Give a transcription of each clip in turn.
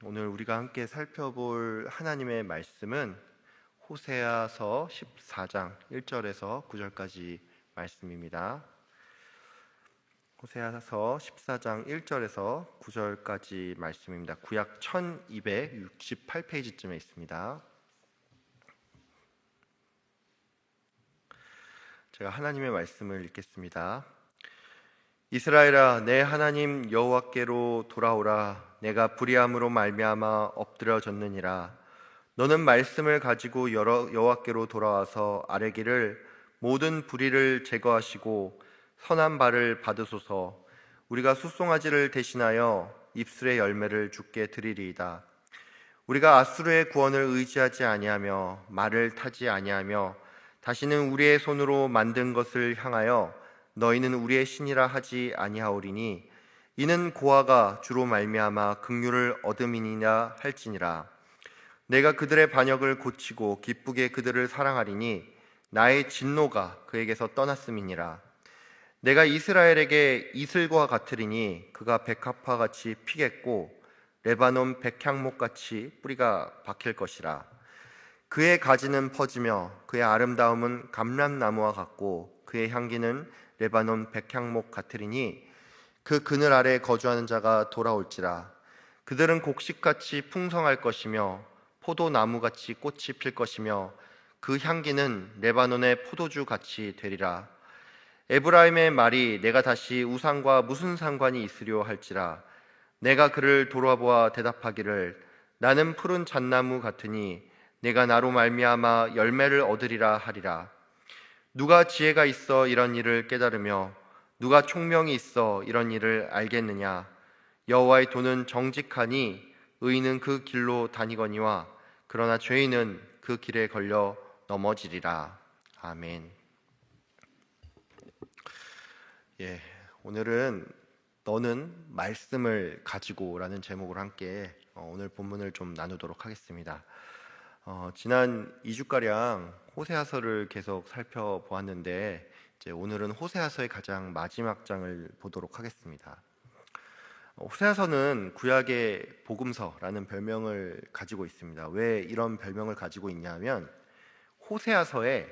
오늘 우리가 함께 살펴볼 하나님의 말씀은 호세아서 14장 1절에서 9절까지 말씀입니다. 호세아서 14장 1절에서 9절까지 말씀입니다. 구약 1268페이지쯤에 있습니다. 제가 하나님의 말씀을 읽겠습니다. 이스라엘아, 내 하나님 여호와께로 돌아오라. 내가 불의함으로 말미암아 엎드려졌느니라. 너는 말씀을 가지고 여호와께로 돌아와서 아뢰기를 모든 불의를 제거하시고 선한 발을 받으소서. 우리가 숫송아지를 대신하여 입술의 열매를 주께 드리리이다. 우리가 앗수르의 구원을 의지하지 아니하며 말을 타지 아니하며 다시는 우리의 손으로 만든 것을 향하여 너희는 우리의 신이라 하지 아니하오리니 이는 고아가 주로 말미암아 긍휼을 얻음이니라 할지니라. 내가 그들의 반역을 고치고 기쁘게 그들을 사랑하리니 나의 진노가 그에게서 떠났음이니라. 내가 이스라엘에게 이슬과 같으리니 그가 백합화 같이 피겠고 레바논 백향목 같이 뿌리가 박힐 것이라. 그의 가지는 퍼지며 그의 아름다움은 감람나무와 같고 그의 향기는 레바논 백향목 같으리니 그 그늘 아래 거주하는 자가 돌아올지라. 그들은 곡식같이 풍성할 것이며 포도나무같이 꽃이 필 것이며 그 향기는 레바논의 포도주같이 되리라. 에브라임의 말이 내가 다시 우상과 무슨 상관이 있으려 할지라. 내가 그를 돌아보아 대답하기를 나는 푸른 잣나무 같으니 내가 나로 말미암아 열매를 얻으리라 하리라. 누가 지혜가 있어 이런 일을 깨달으며 누가 총명이 있어 이런 일을 알겠느냐. 여호와의 도는 정직하니 의인은 그 길로 다니거니와 그러나 죄인은 그 길에 걸려 넘어지리라. 아멘. 오늘은 너는 말씀을 가지고라는 제목으로 함께 오늘 본문을 좀 나누도록 하겠습니다. 지난 2주가량 호세아서를 계속 살펴보았는데 이제 오늘은 호세아서의 가장 마지막 장을 보도록 하겠습니다. 호세아서는 구약의 복음서라는 별명을 가지고 있습니다. 왜 이런 별명을 가지고 있냐면 호세아서에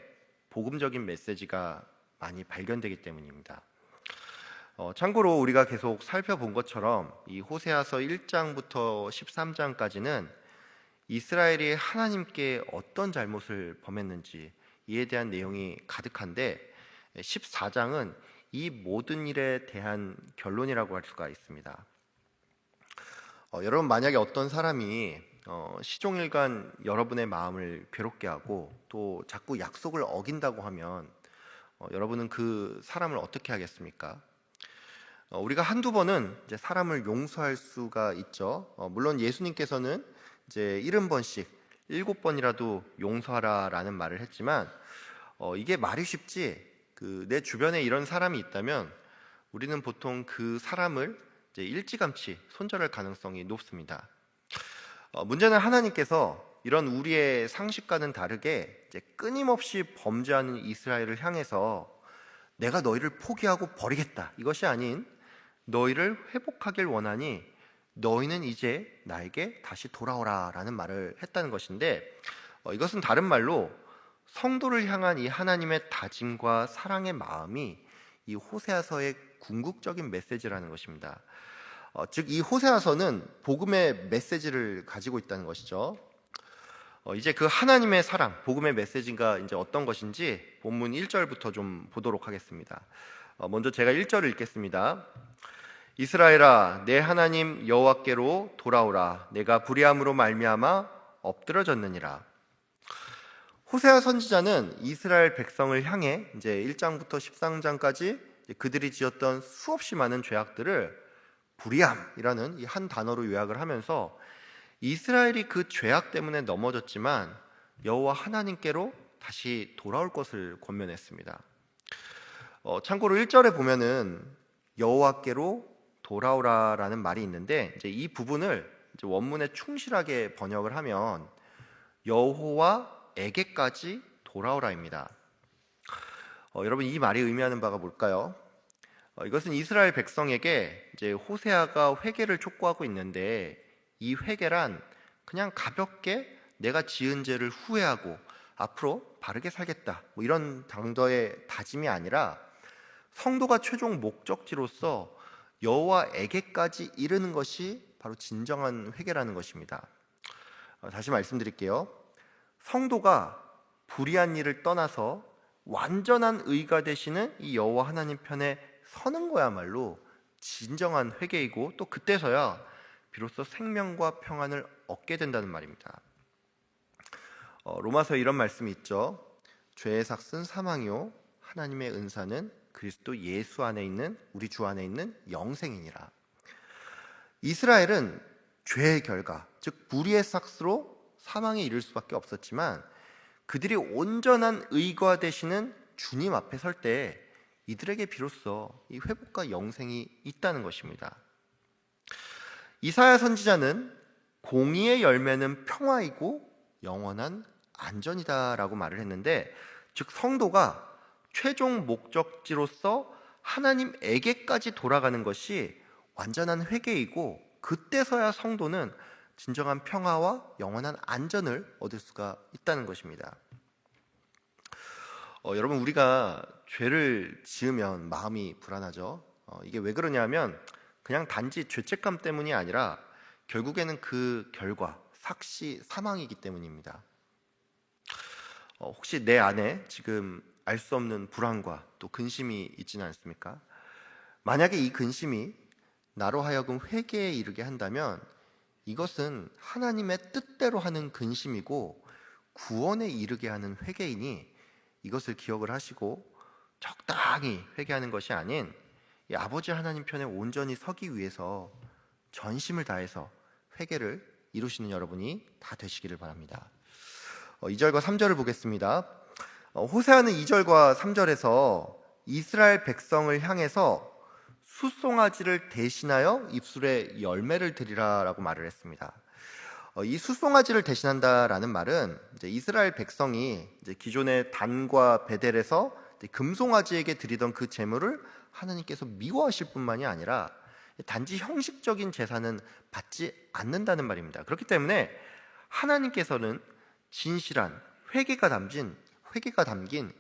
복음적인 메시지가 많이 발견되기 때문입니다. 참고로 우리가 계속 살펴본 것처럼 이 호세아서 1장부터 13장까지는 이스라엘이 하나님께 어떤 잘못을 범했는지 이에 대한 내용이 가득한데 14장은 이 모든 일에 대한 결론이라고 할 수가 있습니다. 여러분, 만약에 어떤 사람이 시종일관 여러분의 마음을 괴롭게 하고 또 자꾸 약속을 어긴다고 하면 여러분은 그 사람을 어떻게 하겠습니까? 우리가 한두 번은 이제 사람을 용서할 수가 있죠. 물론 예수님께서는 이제 70번씩 7번이라도 용서하라라는 말을 했지만 이게 말이 쉽지 내 주변에 이런 사람이 있다면 우리는 보통 그 사람을 이제 일찌감치 손절할 가능성이 높습니다. 문제는 하나님께서 이런 우리의 상식과는 다르게 이제 끊임없이 범죄하는 이스라엘을 향해서 내가 너희를 포기하고 버리겠다, 이것이 아닌 너희를 회복하길 원하니 너희는 이제 나에게 다시 돌아오라 라는 말을 했다는 것인데, 이것은 다른 말로 성도를 향한 이 하나님의 다짐과 사랑의 마음이 이 호세아서의 궁극적인 메시지라는 것입니다. 즉 이 호세아서는 복음의 메시지를 가지고 있다는 것이죠. 이제 그 하나님의 사랑, 복음의 메시지가 이제 어떤 것인지 본문 1절부터 좀 보도록 하겠습니다. 먼저 제가 1절을 읽겠습니다. 이스라엘아, 내 하나님 여호와께로 돌아오라. 내가 불의함으로 말미암아 엎드러졌느니라. 호세아 선지자는 이스라엘 백성을 향해 이제 1장부터 13장까지 그들이 지었던 수없이 많은 죄악들을 불의함이라는 이 한 단어로 요약을 하면서 이스라엘이 그 죄악 때문에 넘어졌지만 여호와 하나님께로 다시 돌아올 것을 권면했습니다. 참고로 1절에 보면은 여호와께로 돌아오라라는 말이 있는데 이제 이 부분을 이제 원문에 충실하게 번역을 하면 여호와에게까지 돌아오라입니다. 여러분, 이 말이 의미하는 바가 뭘까요? 이것은 이스라엘 백성에게 이제 호세아가 회개를 촉구하고 있는데 이 회개란 그냥 가볍게 내가 지은 죄를 후회하고 앞으로 바르게 살겠다, 뭐 이런 정도의 다짐이 아니라 성도가 최종 목적지로서 여호와에게까지 이르는 것이 바로 진정한 회개라는 것입니다. 다시 말씀드릴게요. 성도가 불의한 일을 떠나서 완전한 의가 되시는 이 여호와 하나님 편에 서는 거야말로 진정한 회개이고, 또 그때서야 비로소 생명과 평안을 얻게 된다는 말입니다. 로마서에 이런 말씀이 있죠. 죄의 삭은 사망이요 하나님의 은사는 그리스도 예수 안에 있는, 우리 주 안에 있는 영생이니라. 이스라엘은 죄의 결과, 즉 불의의 삭스로 사망에 이를 수밖에 없었지만 그들이 온전한 의가 되시는 주님 앞에 설 때 이들에게 비로소 이 회복과 영생이 있다는 것입니다. 이사야 선지자는 공의의 열매는 평화이고 영원한 안전이다라고 말을 했는데, 즉 성도가 최종 목적지로서 하나님에게까지 돌아가는 것이 완전한 회개이고, 그때서야 성도는 진정한 평화와 영원한 안전을 얻을 수가 있다는 것입니다. 여러분, 우리가 죄를 지으면 마음이 불안하죠. 이게 왜 그러냐면 그냥 단지 죄책감 때문이 아니라 결국에는 그 결과, 삭시 사망이기 때문입니다. 혹시 내 안에 지금 알 수 없는 불안과 또 근심이 있지는 않습니까? 만약에 이 근심이 나로 하여금 회개에 이르게 한다면 이것은 하나님의 뜻대로 하는 근심이고 구원에 이르게 하는 회개이니, 이것을 기억을 하시고 적당히 회개하는 것이 아닌 이 아버지 하나님 편에 온전히 서기 위해서 전심을 다해서 회개를 이루시는 여러분이 다 되시기를 바랍니다. 2절과 3절을 보겠습니다. 호세아는 2절과 3절에서 이스라엘 백성을 향해서 숫송아지를 대신하여 입술에 열매를 드리라 라고 말을 했습니다. 이 숫송아지를 대신한다라는 말은 이제 이스라엘 백성이 이제 기존의 단과 베델에서 금송아지에게 드리던 그 제물을 하나님께서 미워하실 뿐만이 아니라 단지 형식적인 제사는 받지 않는다는 말입니다. 그렇기 때문에 하나님께서는 진실한 회개가 담긴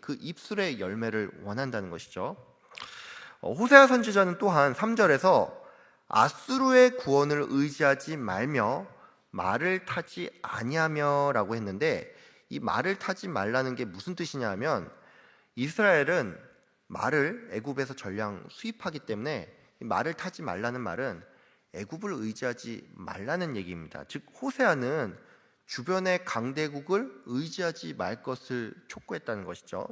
그 입술의 열매를 원한다는 것이죠. 호세아 선지자는 또한 3절에서 아수르의 구원을 의지하지 말며 말을 타지 아니하며 라고 했는데, 이 말을 타지 말라는 게 무슨 뜻이냐 하면 이스라엘은 말을 애굽에서 전량 수입하기 때문에 이 말을 타지 말라는 말은 애굽을 의지하지 말라는 얘기입니다. 즉 호세아는 주변의 강대국을 의지하지 말 것을 촉구했다는 것이죠.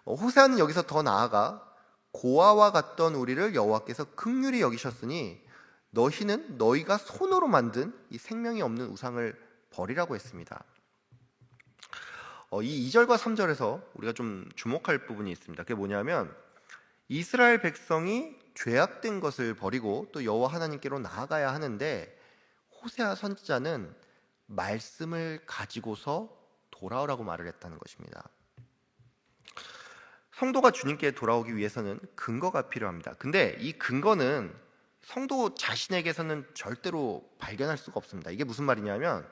호세아는 여기서 더 나아가 고아와 같던 우리를 여호와께서 긍휼히 여기셨으니 너희는 너희가 손으로 만든 이 생명이 없는 우상을 버리라고 했습니다. 이 2절과 3절에서 우리가 좀 주목할 부분이 있습니다. 그게 뭐냐면 이스라엘 백성이 죄악된 것을 버리고 또 여호와 하나님께로 나아가야 하는데, 호세아 선지자는 말씀을 가지고서 돌아오라고 말을 했다는 것입니다. 성도가 주님께 돌아오기 위해서는 근거가 필요합니다. 근데 이 근거는 성도 자신에게서는 절대로 발견할 수가 없습니다. 이게 무슨 말이냐면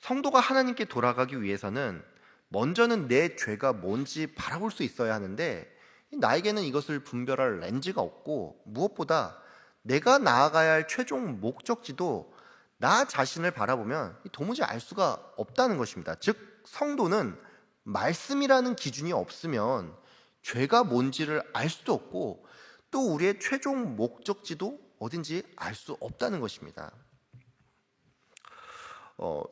성도가 하나님께 돌아가기 위해서는 먼저는 내 죄가 뭔지 바라볼 수 있어야 하는데, 나에게는 이것을 분별할 렌즈가 없고 무엇보다 내가 나아가야 할 최종 목적지도 나 자신을 바라보면 도무지 알 수가 없다는 것입니다. 즉 성도는 말씀이라는 기준이 없으면 죄가 뭔지를 알 수도 없고 또 우리의 최종 목적지도 어딘지 알 수 없다는 것입니다.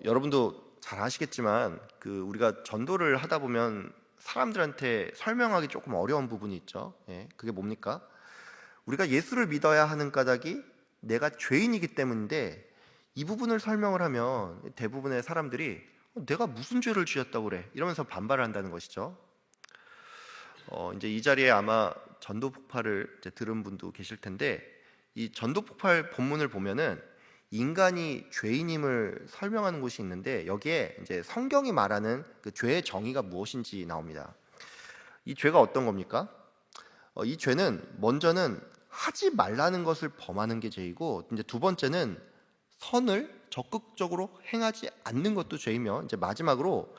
여러분도 잘 아시겠지만 우리가 전도를 하다 보면 사람들한테 설명하기 조금 어려운 부분이 있죠. 그게 뭡니까? 우리가 예수를 믿어야 하는 까닭이 내가 죄인이기 때문인데, 이 부분을 설명을 하면 대부분의 사람들이 내가 무슨 죄를 지었다고 그래 이러면서 반발을 한다는 것이죠. 이제 이 자리에 아마 전도 폭발을 이제 들은 분도 계실 텐데, 이 전도 폭발 본문을 보면은 인간이 죄인임을 설명하는 곳이 있는데, 여기에 이제 성경이 말하는 그 죄의 정의가 무엇인지 나옵니다. 이 죄가 어떤 겁니까? 이 죄는 먼저는 하지 말라는 것을 범하는 게 죄이고, 이제 두 번째는 선을 적극적으로 행하지 않는 것도 죄이며, 이제 마지막으로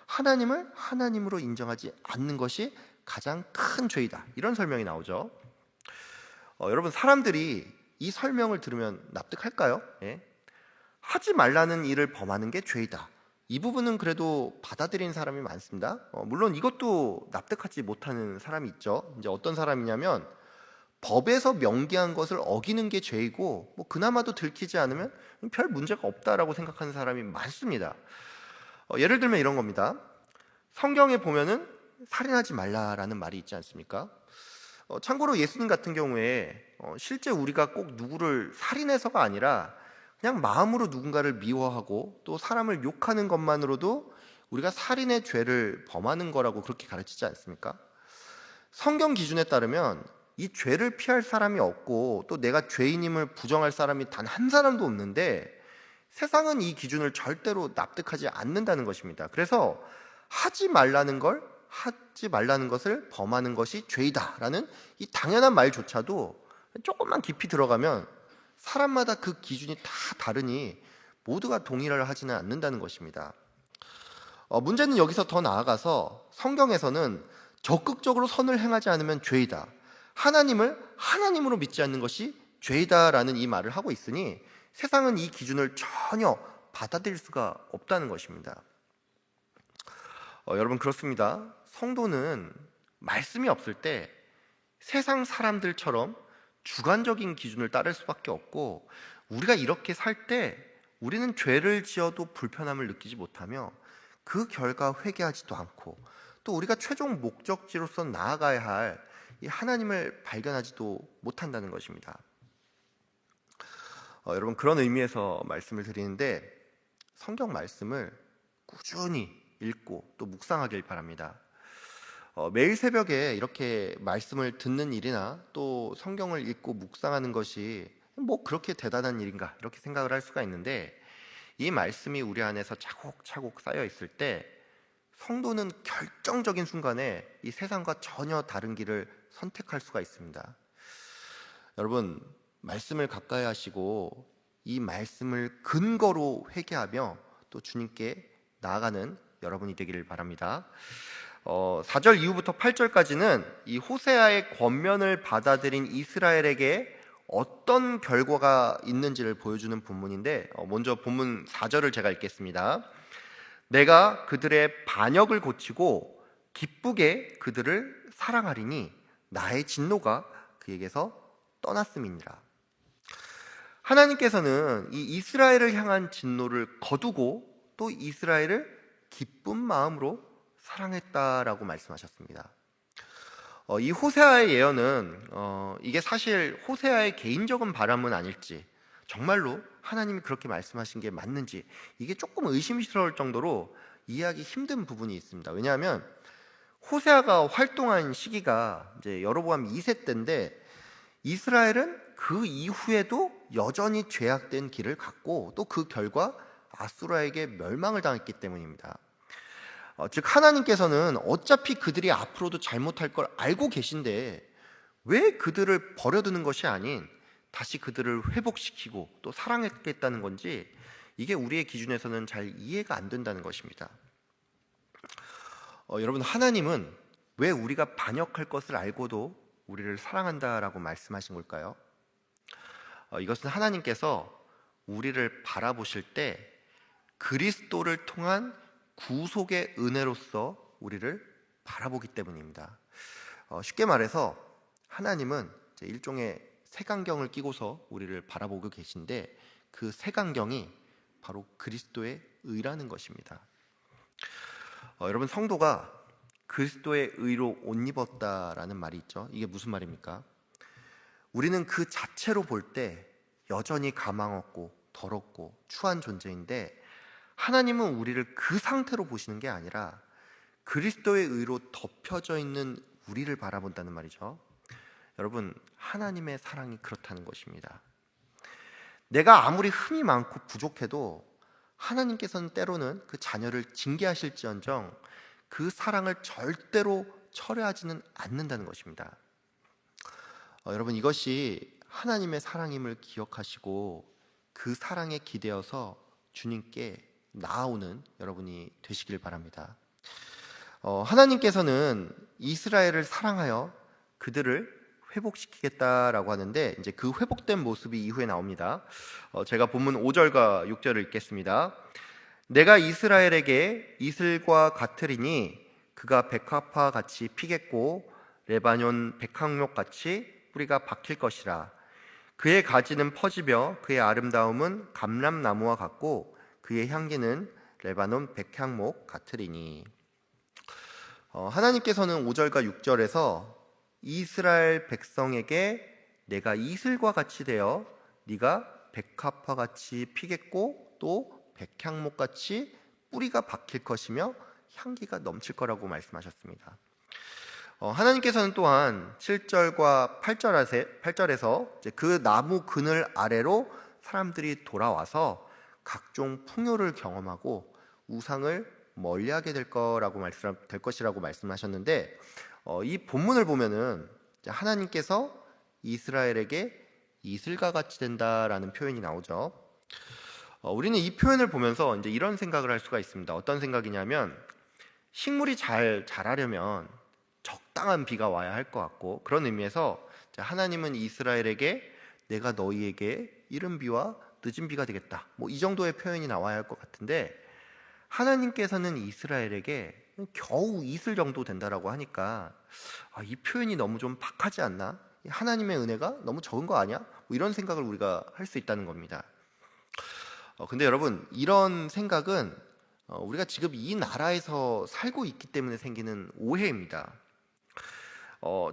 하나님을 하나님으로 인정하지 않는 것이 가장 큰 죄이다, 이런 설명이 나오죠. 여러분, 사람들이 이 설명을 들으면 납득할까요? 예? 하지 말라는 일을 범하는 게 죄이다, 이 부분은 그래도 받아들이는 사람이 많습니다. 물론 이것도 납득하지 못하는 사람이 있죠. 이제 어떤 사람이냐면, 법에서 명기한 것을 어기는 게 죄이고 그나마도 들키지 않으면 별 문제가 없다라고 생각하는 사람이 많습니다. 예를 들면 이런 겁니다. 성경에 보면은 살인하지 말라라는 말이 있지 않습니까? 참고로 예수님 같은 경우에 실제 우리가 꼭 누구를 살인해서가 아니라 그냥 마음으로 누군가를 미워하고 또 사람을 욕하는 것만으로도 우리가 살인의 죄를 범하는 거라고 그렇게 가르치지 않습니까? 성경 기준에 따르면 이 죄를 피할 사람이 없고 또 내가 죄인임을 부정할 사람이 단 한 사람도 없는데, 세상은 이 기준을 절대로 납득하지 않는다는 것입니다. 그래서 하지 말라는 것을 범하는 것이 죄이다라는 이 당연한 말조차도 조금만 깊이 들어가면 사람마다 그 기준이 다 다르니 모두가 동의를 하지는 않는다는 것입니다. 문제는 여기서 더 나아가서 성경에서는 적극적으로 선을 행하지 않으면 죄이다, 하나님을 하나님으로 믿지 않는 것이 죄이다라는 이 말을 하고 있으니 세상은 이 기준을 전혀 받아들일 수가 없다는 것입니다. 여러분, 그렇습니다. 성도는 말씀이 없을 때 세상 사람들처럼 주관적인 기준을 따를 수밖에 없고, 우리가 이렇게 살 때 우리는 죄를 지어도 불편함을 느끼지 못하며 그 결과 회개하지도 않고, 또 우리가 최종 목적지로서 나아가야 할 이 하나님을 발견하지도 못한다는 것입니다. 여러분, 그런 의미에서 말씀을 드리는데, 성경 말씀을 꾸준히 읽고 또 묵상하길 바랍니다. 매일 새벽에 이렇게 말씀을 듣는 일이나 또 성경을 읽고 묵상하는 것이 그렇게 대단한 일인가, 이렇게 생각을 할 수가 있는데, 이 말씀이 우리 안에서 차곡차곡 쌓여 있을 때 성도는 결정적인 순간에 이 세상과 전혀 다른 길을 선택할 수가 있습니다. 여러분, 말씀을 가까이 하시고 이 말씀을 근거로 회개하며 또 주님께 나아가는 여러분이 되기를 바랍니다. 4절 이후부터 8절까지는 이 호세아의 권면을 받아들인 이스라엘에게 어떤 결과가 있는지를 보여주는 본문인데, 먼저 본문 4절을 제가 읽겠습니다. 내가 그들의 반역을 고치고 기쁘게 그들을 사랑하리니 나의 진노가 그에게서 떠났음이니라. 하나님께서는 이 이스라엘을 향한 진노를 거두고 또 이스라엘을 기쁜 마음으로 사랑했다라고 말씀하셨습니다. 이 호세아의 예언은 이게 사실 호세아의 개인적인 바람은 아닐지, 정말로 하나님이 그렇게 말씀하신 게 맞는지, 이게 조금 의심스러울 정도로 이해하기 힘든 부분이 있습니다. 왜냐하면 호세아가 활동한 시기가 이제 여로보암 2세 때인데, 이스라엘은 그 이후에도 여전히 죄악된 길을 갔고 또 그 결과 아수라에게 멸망을 당했기 때문입니다. 즉 하나님께서는 어차피 그들이 앞으로도 잘못할 걸 알고 계신데 왜 그들을 버려두는 것이 아닌 다시 그들을 회복시키고 또 사랑했겠다는 건지, 이게 우리의 기준에서는 잘 이해가 안 된다는 것입니다. 여러분, 하나님은 왜 우리가 반역할 것을 알고도 우리를 사랑한다라고 말씀하신 걸까요? 이것은 하나님께서 우리를 바라보실 때 그리스도를 통한 구속의 은혜로서 우리를 바라보기 때문입니다. 쉽게 말해서 하나님은 일종의 색안경을 끼고서 우리를 바라보고 계신데, 그 색안경이 바로 그리스도의 의라는 것입니다. 여러분, 성도가 그리스도의 의로 옷 입었다라는 말이 있죠. 이게 무슨 말입니까? 우리는 그 자체로 볼 때 여전히 가망없고 더럽고 추한 존재인데, 하나님은 우리를 그 상태로 보시는 게 아니라 그리스도의 의로 덮여져 있는 우리를 바라본다는 말이죠. 여러분, 하나님의 사랑이 그렇다는 것입니다. 내가 아무리 흠이 많고 부족해도 하나님께서는 때로는 그 자녀를 징계하실지언정 그 사랑을 절대로 철회하지는 않는다는 것입니다. 여러분, 이것이 하나님의 사랑임을 기억하시고 그 사랑에 기대어서 주님께 나아오는 여러분이 되시길 바랍니다. 하나님께서는 이스라엘을 사랑하여 그들을 회복시키겠다라고 하는데, 이제 그 회복된 모습이 이후에 나옵니다. 제가 본문 5절과 6절을 읽겠습니다. 내가 이스라엘에게 이슬과 같으리니 그가 백합화 같이 피겠고 레바논 백항목 같이 뿌리가 박힐 것이라. 그의 가지는 퍼지며 그의 아름다움은 감람나무와 같고 그의 향기는 레바논 백향목 같으리니. 하나님께서는 5절과 6절에서 이스라엘 백성에게 내가 이슬과 같이 되어 네가 백합화 같이 피겠고 또 백향목 같이 뿌리가 박힐 것이며 향기가 넘칠 거라고 말씀하셨습니다. 하나님께서는 또한 7절과 8절에서 그 나무 그늘 아래로 사람들이 돌아와서 각종 풍요를 경험하고 우상을 멀리하게 될 것이라고 말씀하셨는데, 이 본문을 보면은 하나님께서 이스라엘에게 이슬과 같이 된다라는 표현이 나오죠. 우리는 이 표현을 보면서 이제 이런 생각을 할 수가 있습니다. 어떤 생각이냐면, 식물이 잘 자라려면 적당한 비가 와야 할 것 같고, 그런 의미에서 하나님은 이스라엘에게 내가 너희에게 이른 비와 늦은 비가 되겠다, 이 정도의 표현이 나와야 할 것 같은데, 하나님께서는 이스라엘에게 겨우 이슬 정도 된다라고 하니까 이 표현이 너무 좀 박하지 않나? 하나님의 은혜가 너무 적은 거 아니야? 이런 생각을 우리가 할 수 있다는 겁니다. 근데 여러분, 이런 생각은 우리가 지금 이 나라에서 살고 있기 때문에 생기는 오해입니다.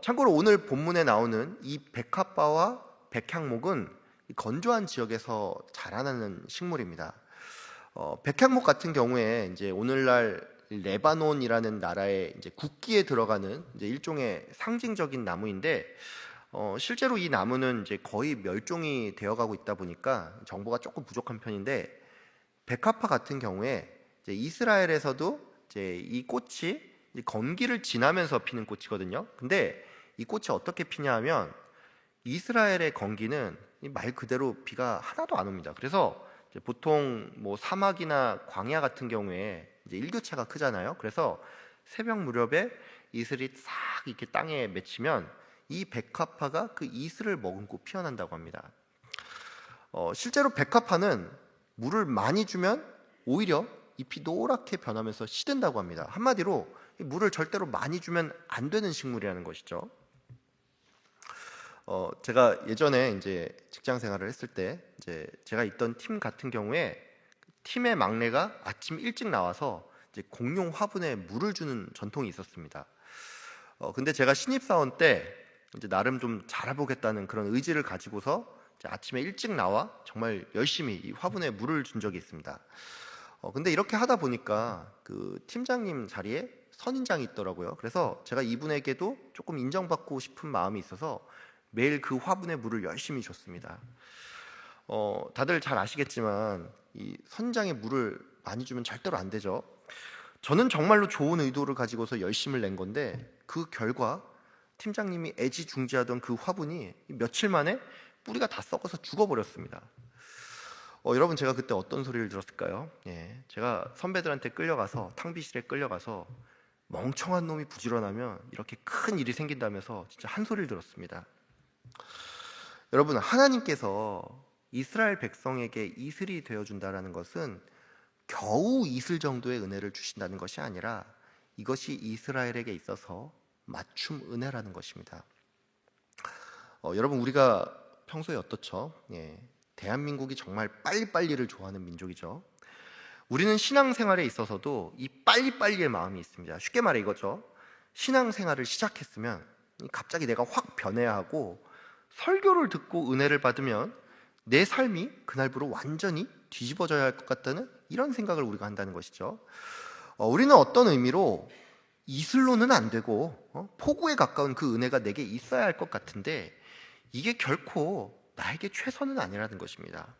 참고로 오늘 본문에 나오는 이 백합화와 백향목은 건조한 지역에서 자라나는 식물입니다. 백향목 같은 경우에 이제 오늘날 레바논이라는 나라의 이제 국기에 들어가는 이제 일종의 상징적인 나무인데, 실제로 이 나무는 이제 거의 멸종이 되어가고 있다 보니까 정보가 조금 부족한 편인데, 백합화 같은 경우에 이제 이스라엘에서도 이제 이 꽃이 이제 건기를 지나면서 피는 꽃이거든요. 근데 이 꽃이 어떻게 피냐 하면, 이스라엘의 건기는 말 그대로 비가 하나도 안 옵니다. 그래서 이제 보통 사막이나 광야 같은 경우에 이제 일교차가 크잖아요. 그래서 새벽 무렵에 이슬이 싹 이렇게 땅에 맺히면 이 백합화가 그 이슬을 머금고 피어난다고 합니다. 실제로 백합화는 물을 많이 주면 오히려 잎이 노랗게 변하면서 시든다고 합니다. 한마디로 물을 절대로 많이 주면 안 되는 식물이라는 것이죠. 제가 예전에 이제 직장 생활을 했을 때 이제 제가 있던 팀 같은 경우에 팀의 막내가 아침 일찍 나와서 이제 공용 화분에 물을 주는 전통이 있었습니다. 근데 제가 신입사원 때 이제 나름 좀 잘해보겠다는 그런 의지를 가지고서 이제 아침에 일찍 나와 정말 열심히 이 화분에 물을 준 적이 있습니다. 근데 이렇게 하다 보니까 그 팀장님 자리에 선임장이 있더라고요. 그래서 제가 이분에게도 조금 인정받고 싶은 마음이 있어서 매일 그 화분에 물을 열심히 줬습니다. 다들 잘 아시겠지만 이 선장에 물을 많이 주면 절대로 안 되죠. 저는 정말로 좋은 의도를 가지고서 열심을 낸 건데, 그 결과 팀장님이 애지중지하던 그 화분이 며칠 만에 뿌리가 다 썩어서 죽어버렸습니다. 여러분, 제가 그때 어떤 소리를 들었을까요? 제가 선배들한테 끌려가서, 탕비실에 끌려가서 멍청한 놈이 부지런하면 이렇게 큰 일이 생긴다면서 진짜 한 소리를 들었습니다. 여러분, 하나님께서 이스라엘 백성에게 이슬이 되어준다는 것은 겨우 이슬 정도의 은혜를 주신다는 것이 아니라 이것이 이스라엘에게 있어서 맞춤 은혜라는 것입니다. 여러분, 우리가 평소에 어떻죠? 대한민국이 정말 빨리빨리를 좋아하는 민족이죠. 우리는 신앙생활에 있어서도 이 빨리빨리의 마음이 있습니다. 쉽게 말해 이거죠. 신앙생활을 시작했으면 갑자기 내가 확 변해야 하고, 설교를 듣고 은혜를 받으면 내 삶이 그날부로 완전히 뒤집어져야 할 것 같다는 이런 생각을 우리가 한다는 것이죠. 우리는 어떤 의미로 이슬로는 안 되고 폭우에 가까운 그 은혜가 내게 있어야 할 것 같은데, 이게 결코 나에게 최선은 아니라는 것입니다.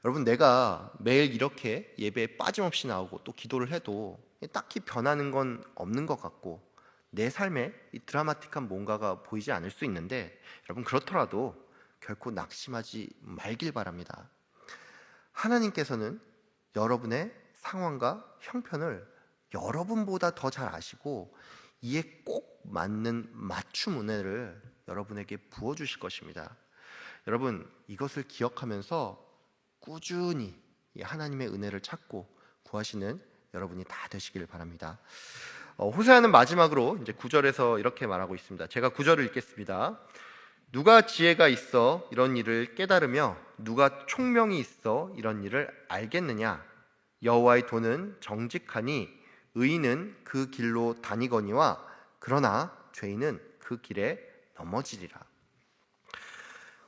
여러분, 내가 매일 이렇게 예배에 빠짐없이 나오고 또 기도를 해도 딱히 변하는 건 없는 것 같고, 내 삶에 이 드라마틱한 뭔가가 보이지 않을 수 있는데, 여러분, 그렇더라도 결코 낙심하지 말길 바랍니다. 하나님께서는 여러분의 상황과 형편을 여러분보다 더 잘 아시고 이에 꼭 맞는 맞춤 은혜를 여러분에게 부어주실 것입니다. 여러분, 이것을 기억하면서 꾸준히 이 하나님의 은혜를 찾고 구하시는 여러분이 다 되시길 바랍니다. 호세아는 마지막으로 이제 9절에서 이렇게 말하고 있습니다. 제가 9절을 읽겠습니다. 누가 지혜가 있어 이런 일을 깨달으며 누가 총명이 있어 이런 일을 알겠느냐? 여호와의 도는 정직하니 의인은 그 길로 다니거니와 그러나 죄인은 그 길에 넘어지리라.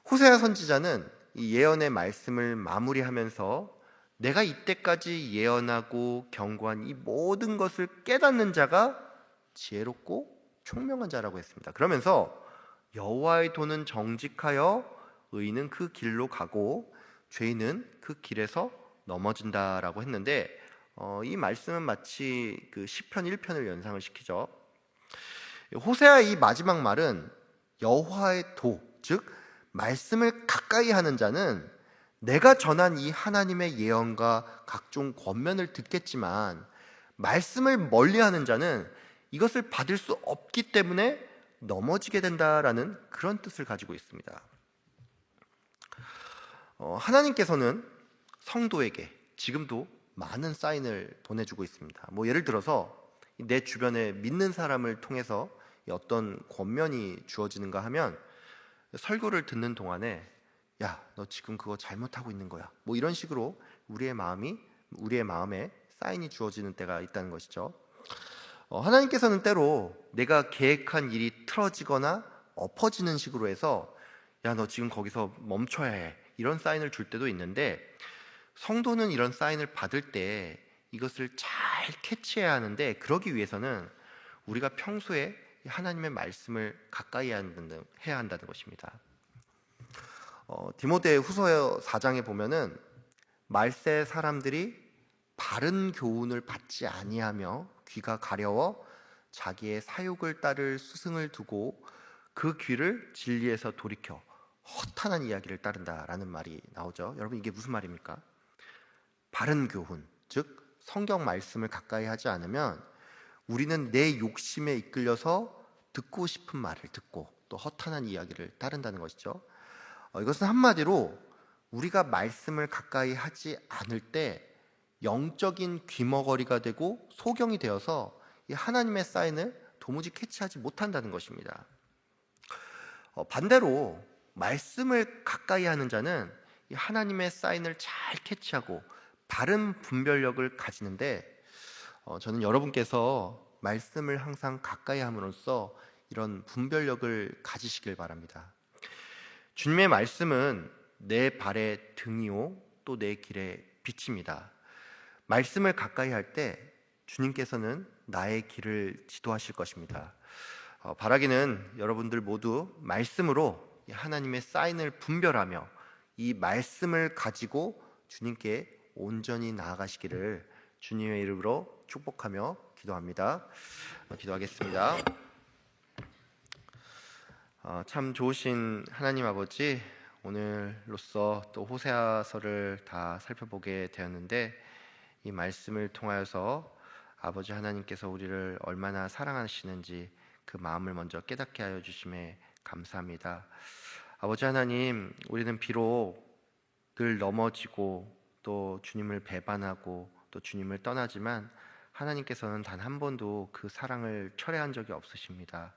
호세아 선지자는 이 예언의 말씀을 마무리하면서 내가 이때까지 예언하고 경고한 이 모든 것을 깨닫는 자가 지혜롭고 총명한 자라고 했습니다. 그러면서 여호와의 도는 정직하여 의인은 그 길로 가고 죄인은 그 길에서 넘어진다라고 했는데 이 말씀은 마치 그 시편 1편을 연상을 시키죠. 호세아의 이 마지막 말은 여호와의 도, 즉 말씀을 가까이 하는 자는 내가 전한 이 하나님의 예언과 각종 권면을 듣겠지만 말씀을 멀리하는 자는 이것을 받을 수 없기 때문에 넘어지게 된다라는 그런 뜻을 가지고 있습니다. 하나님께서는 성도에게 지금도 많은 사인을 보내주고 있습니다. 예를 들어서 내 주변에 믿는 사람을 통해서 어떤 권면이 주어지는가 하면 설교를 듣는 동안에 야, 너 지금 그거 잘못하고 있는 거야. 이런 식으로 우리의 마음에 사인이 주어지는 때가 있다는 것이죠. 하나님께서는 때로 내가 계획한 일이 틀어지거나 엎어지는 식으로 해서 야, 너 지금 거기서 멈춰야 해. 이런 사인을 줄 때도 있는데 성도는 이런 사인을 받을 때 이것을 잘 캐치해야 하는데 그러기 위해서는 우리가 평소에 하나님의 말씀을 가까이 해야 한다는 것입니다. 디모데 후서 4장에 보면은 말세 사람들이 바른 교훈을 받지 아니하며 귀가 가려워 자기의 사욕을 따를 스승을 두고 그 귀를 진리에서 돌이켜 허탄한 이야기를 따른다라는 말이 나오죠. 여러분, 이게 무슨 말입니까? 바른 교훈, 즉 성경 말씀을 가까이 하지 않으면 우리는 내 욕심에 이끌려서 듣고 싶은 말을 듣고 또 허탄한 이야기를 따른다는 것이죠. 이것은 한마디로 우리가 말씀을 가까이 하지 않을 때 영적인 귀머거리가 되고 소경이 되어서 이 하나님의 사인을 도무지 캐치하지 못한다는 것입니다. 반대로 말씀을 가까이 하는 자는 이 하나님의 사인을 잘 캐치하고 바른 분별력을 가지는데 저는 여러분께서 말씀을 항상 가까이 함으로써 이런 분별력을 가지시길 바랍니다. 주님의 말씀은 내 발의 등이요 또 내 길의 빛입니다. 말씀을 가까이 할 때 주님께서는 나의 길을 지도하실 것입니다. 바라기는 여러분들 모두 말씀으로 하나님의 사인을 분별하며 이 말씀을 가지고 주님께 온전히 나아가시기를 주님의 이름으로 축복하며 기도합니다. 기도하겠습니다. 참 좋으신 하나님 아버지, 오늘로써 또 호세아서를 다 살펴보게 되었는데 이 말씀을 통하여서 아버지 하나님께서 우리를 얼마나 사랑하시는지 그 마음을 먼저 깨닫게 하여 주심에 감사합니다. 아버지 하나님, 우리는 비록 늘 넘어지고 또 주님을 배반하고 또 주님을 떠나지만 하나님께서는 단 한 번도 그 사랑을 철회한 적이 없으십니다.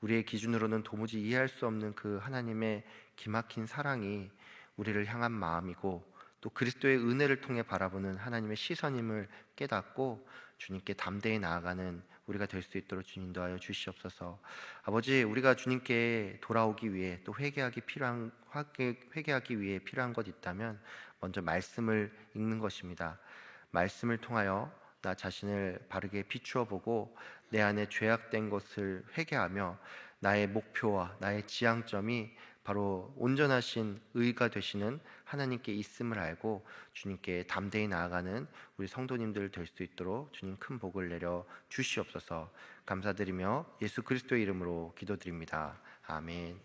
우리의 기준으로는 도무지 이해할 수 없는 그 하나님의 기막힌 사랑이 우리를 향한 마음이고 또 그리스도의 은혜를 통해 바라보는 하나님의 시선임을 깨닫고 주님께 담대히 나아가는 우리가 될 수 있도록 주님 인도하여 주시옵소서. 아버지, 우리가 주님께 돌아오기 위해 또 회개하기 위해 필요한 것 있다면 먼저 말씀을 읽는 것입니다. 말씀을 통하여 나 자신을 바르게 비추어 보고 내 안에 죄악된 것을 회개하며 나의 목표와 나의 지향점이 바로 온전하신 의가 되시는 하나님께 있음을 알고 주님께 담대히 나아가는 우리 성도님들 될 수 있도록 주님 큰 복을 내려 주시옵소서. 감사드리며 예수 그리스도의 이름으로 기도드립니다. 아멘.